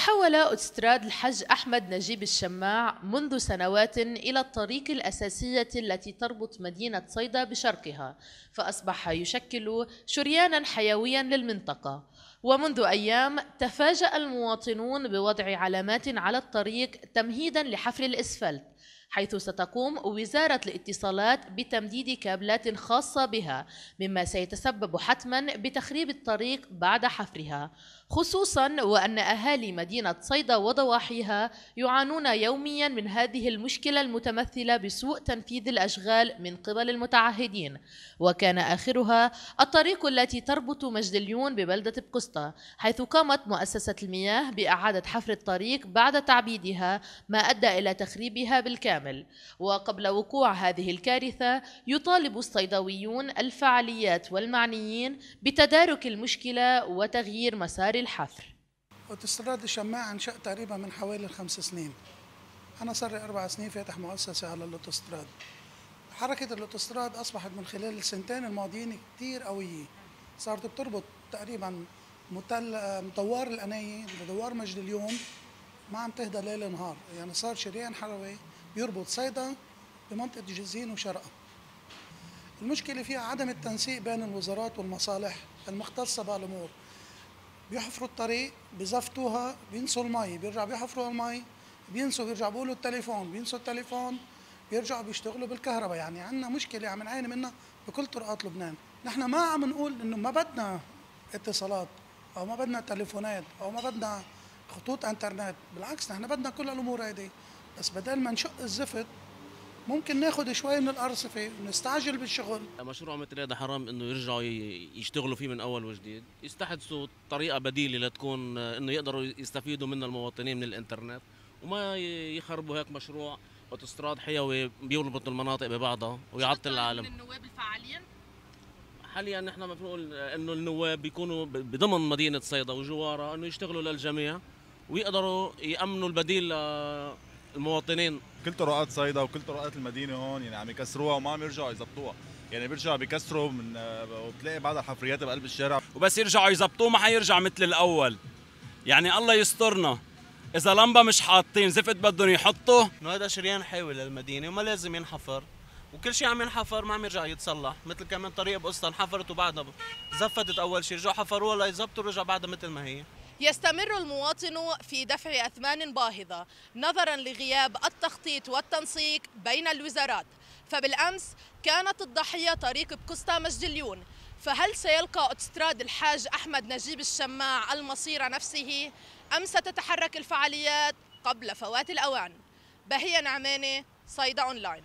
تحول أوتوستراد الحج أحمد نجيب الشماع منذ سنوات إلى الطريق الأساسية التي تربط مدينة صيدا بشرقها، فأصبح يشكل شريانا حيويا للمنطقة. ومنذ أيام تفاجأ المواطنون بوضع علامات على الطريق تمهيدا لحفر الإسفلت، حيث ستقوم وزارة الاتصالات بتمديد كابلات خاصة بها، مما سيتسبب حتما بتخريب الطريق بعد حفرها، خصوصا وأن أهالي مدينة صيدا وضواحيها يعانون يوميا من هذه المشكلة المتمثلة بسوء تنفيذ الأشغال من قبل المتعهدين. وكان آخرها الطريق التي تربط مجدليون ببلدة بقسطة، حيث قامت مؤسسة المياه بإعادة حفر الطريق بعد تعبيدها، ما أدى إلى تخريبها بالكامل. وقبل وقوع هذه الكارثة يطالب الصيداويون الفعاليات والمعنيين بتدارك المشكلة وتغيير مسار الحفر. اوتوستراد الشماع انشأ تقريبا من حوالي 5 سنين. أنا صار لي 4 سنين فاتح مؤسسة على الاوتوستراد. حركة الاوتوستراد أصبحت من خلال السنتين الماضيين كتير قوية. صارت بتربط تقريبا دوار القناية بدوار مجدليون، ما عم تهدى ليل نهار، يعني صار شريان حروي بيربط صيدا بمنطقة جزين وشرقة. المشكلة فيها عدم التنسيق بين الوزارات والمصالح المختصة بالأمور. بيحفروا الطريق بزفتوها، بينسوا المي، بيرجعوا بيحفروا المي، بينسوا، بيرجعوا بيقولوا التليفون، بينسوا التليفون، بيرجعوا بيشتغلوا بالكهرباء. يعني عندنا مشكلة عم نعاني منها بكل طرقات لبنان. نحن ما عم نقول انه ما بدنا اتصالات او ما بدنا تليفونات او ما بدنا خطوط انترنت، بالعكس نحن بدنا كل الامور هيدي، بس بدل ما نشق الزفت ممكن ناخذ شوي من الارصفه ونستعجل بالشغل. مشروع مثل هذا حرام انه يرجعوا يشتغلوا فيه من اول وجديد، يستحدثوا طريقه بديله لتكون انه يقدروا يستفيدوا منها المواطنين من الانترنت، وما يخربوا هيك مشروع اوتوستراد حيوي بيربط المناطق ببعضها ويعطل العالم. من النواب الفعالين حاليا نحن بنقول انه النواب بيكونوا بضمن مدينه صيدا وجوارها انه يشتغلوا للجميع ويقدروا يامنوا البديل للمواطنين. كل طرقات صيدا وكل طرقات المدينه هون يعني عم يكسروها وما عم يرجعوا يظبطوها، يعني بيرجعوا بيكسروا من وبتلاقي بعض حفريات بقلب الشارع، وبس يرجعوا يظبطوه ما حيرجع مثل الاول. يعني الله يسترنا، اذا لمبه مش حاطين زفت بدهم يحطوا. انه هذا شريان حيوي للمدينه وما لازم ينحفر، وكل شيء عم ينحفر ما عم يرجع يتصلح. مثل كمان طريق بقسطة انحفرت وبعدها زفتت اول شيء، رجعوا حفروها ليظبطوا ورجع بعدها مثل ما هي. يستمر المواطن في دفع أثمان باهظة نظرا لغياب التخطيط والتنسيق بين الوزارات. فبالأمس كانت الضحية طريق بقسطة مجدليون، فهل سيلقى أوتوستراد الحاج أحمد نجيب الشماع المصير نفسه أم ستتحرك الفعاليات قبل فوات الأوان؟ بهية نعماني، صيدا أونلاين.